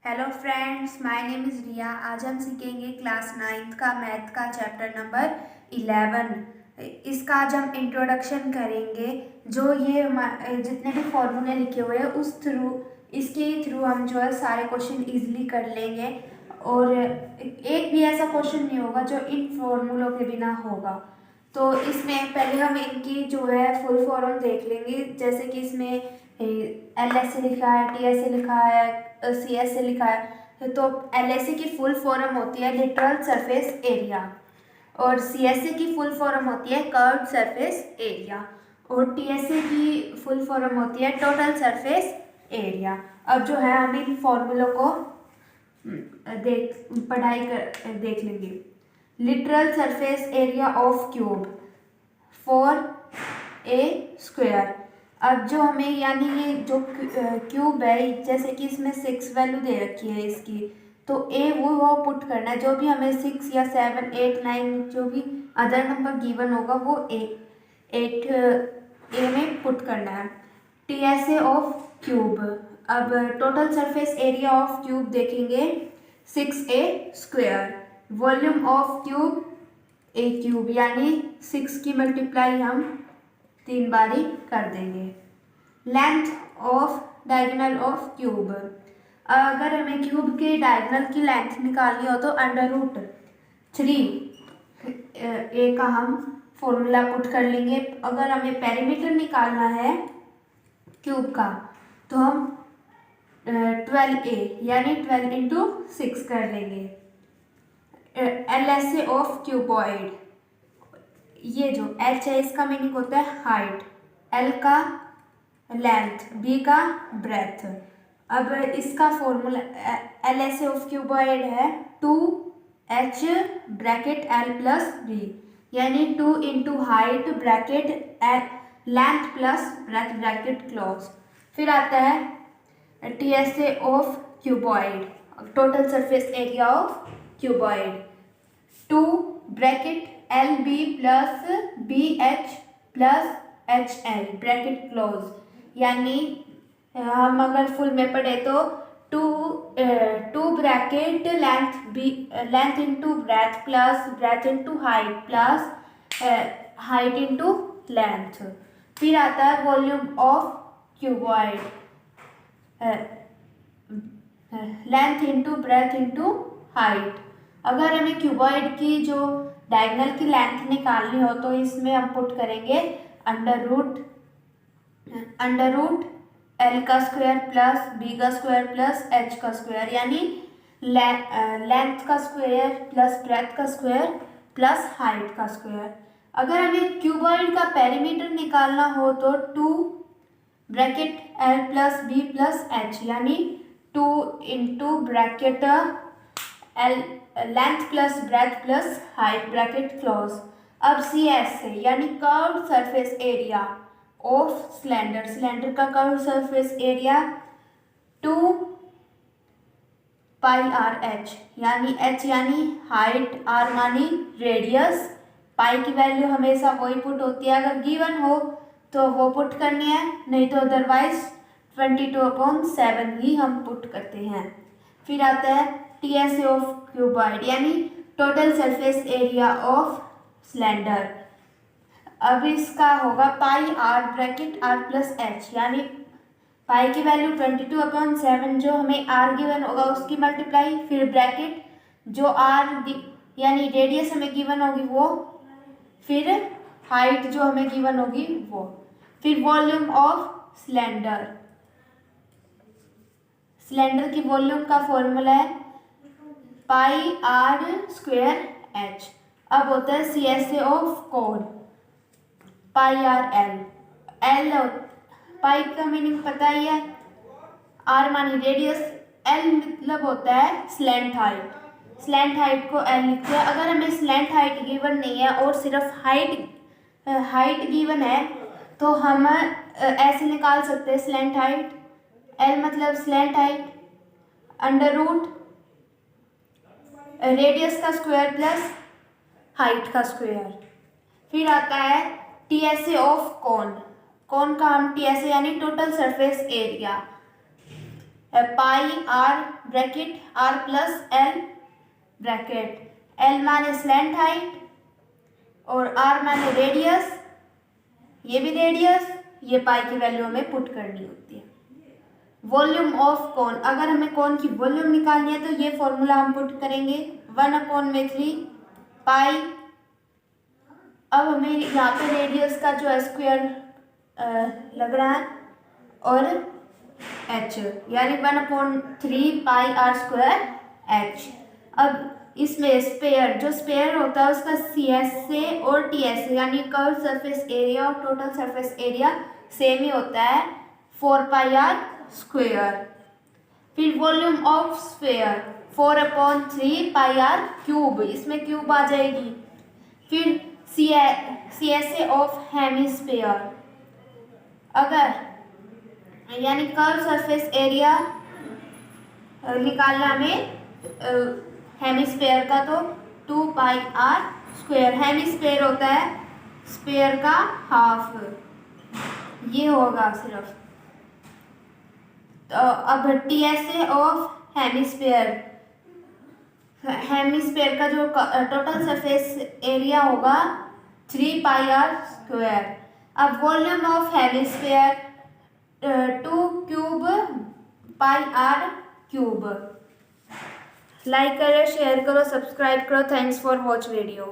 Hello friends, my name is Riya. आज हम सीखेंगे क्लास 9th का मैथ का चैप्टर नंबर 11। इसका आज हम इंट्रोडक्शन करेंगे। जो ये जितने भी फॉर्मूले लिखे हुए हैं इसके थ्रू हम जो है सारे क्वेश्चन इजीली कर लेंगे और एक भी ऐसा क्वेश्चन नहीं होगा जो इन फॉर्मूलों के बिना होगा। तो इसमें पहले हम इनकी जो है फुल फॉर्म देख लेंगे, जैसे कि इसमें LS से लिखा है, TS से लिखा है, CS से लिखा है। तो LSE की फुल फॉर्म होती है लिटरल सरफेस एरिया और CSE की फुल फॉर्म होती है कर्व्ड सरफेस एरिया और TSA की फुल फॉर्म होती है टोटल सरफेस एरिया। अब जो है हम इन फॉर्मूलों को देख लेंगे। Literal surface area of cube 4a²। अब जो हमें यानी ये जो क्यूब है, जैसे कि इसमें 6 वैल्यू दे रखी है इसकी, तो a वो पुट करना है। जो भी हमें 6 या 7 8 9 जो भी अदर नंबर गिवन होगा वो 8 a में पुट करना है। TSA ऑफ क्यूब, अब total surface area of cube देखेंगे 6a²। वॉल्यूम ऑफ क्यूब यानी 6 की मल्टीप्लाई हम 3 बारी कर देंगे। Length of diagonal of cube, अगर हमें क्यूब के डायगोनल की लेंथ निकालनी हो तो √3a का हम फॉर्मूला पुट कर लेंगे। अगर हमें पेरीमीटर निकालना है क्यूब का तो हम 12a यानी 12 इंटू 6 कर लेंगे। LSA ऑफ क्यूबॉइड, ये जो H है इसका मीनिंग होता है हाइट, L का लेंथ, B का ब्रेथ। अब इसका फॉर्मूला LSA ऑफ क्यूबॉइड है 2H bracket L plus B यानी 2 into height bracket length plus breadth bracket close. फिर आता है TSA of cuboid, total surface area of cuboid 2 bracket LB plus BH plus HL bracket close, यानी हम अगर full में पढ़े तो 2 bracket length into breadth plus breadth into height plus height into length. फिर आता है volume of cuboid, length into breadth into height. अगर हमें क्यूबॉइड की जो डायगोनल की लेंथ निकालनी हो तो इसमें हम पुट करेंगे अंडर रूट L का स्क्वायर प्लस B का स्क्वायर प्लस H का स्क्वायर यानी लेंथ का स्क्वायर प्लस ब्रेथ का स्क्वायर प्लस हाइट का स्क्वायर। अगर हमें क्यूबॉइड का पेरीमीटर निकालना हो तो 2 bracket L plus B plus H यानी 2 into bracket L length plus breadth plus height bracket close. अब CS से यानी curved surface area of cylinder का curved surface area 2 pi are H यानी H यानी हाइट, R मानी radius. पाई की value हमेशा वही पुट होती है, अगर गिवन हो तो वो पुट करनी है, नहीं तो अदरवाइज 22/7 ही हम पुट करते हैं। फिर आता है TSA ऑफ क्यूबॉइड यानी total surface area of cylinder. अब इसका होगा पाई R bracket R plus H यानी पाई की वैल्यू 22/7 जो हमें R गिवन होगा उसकी मल्टीप्लाई, फिर ब्रैकेट जो R यानी रेडियस हमें गिवन होगी वो, फिर हाइट जो हमें गिवन होगी वो, फिर वॉल्यूम ऑफ सिलेंडर की वॉल्यूम का फॉर्मूला है पाई R² H। अब होता है CSA of cone pi L पाई का मीनिंग पता ही है, R मानी रेडियस, L मतलब होता है स्लैंट हाइट को L लिखते हैं। अगर हमें स्लैंट हाइट गिवन नहीं है और सिर्फ हाइट गिवन है तो हम ऐसे निकाल सकते हैं स्लैंट हाइट, L मतलब slant height under root radius का स्क्वायर प्लस हाइट का स्क्वायर। फिर आता है TSA ऑफ कोन का हम TSA यानी total surface area pi R bracket R plus L bracket, L माने स्लैंट हाइट और आर माने रेडियस, ये भी रेडियस, ये पाई की वैल्यू हमें पुट करनी होती है। वॉल्यूम ऑफ कोन, अगर हमें कोन की वॉल्यूम निकालनी है तो ये फॉर्मूला हम पुट करेंगे 1/3 पाई। अब हमें यहाँ पे रेडियस का जो स्क्वायर लग रहा है और h यानी 1/3 पाई आर स्क्वायर h। अब इसमें स्पेयर, जो स्पेयर होता है उसका सी एस से और टी एस से यानी कर्व सरफेस एरिया और टोटल सरफेस एरिया सेम ही होता है 4 पाई आर स्क्वायर। फिर volume of sphere 4/3 pi R cube, इसमें क्यूब आ जाएगी। फिर C S A of hemisphere, अगर यानी कर्व सरफेस एरिया निकालना हमें हेमिस्फेयर का तो 2 पाई आर स्क्वायर, हेमिस्फेयर होता है स्फेयर का हाफ, ये होगा सिर्फ। तो अब T S A of hemisphere, hemisphere का जो टोटल सरफेस एरिया होगा 3 पाई आर स्क्वायर। अब volume of hemisphere 2 cube pi R cube. Like करो, शेयर करो, सब्सक्राइब करो। Thanks for watch video.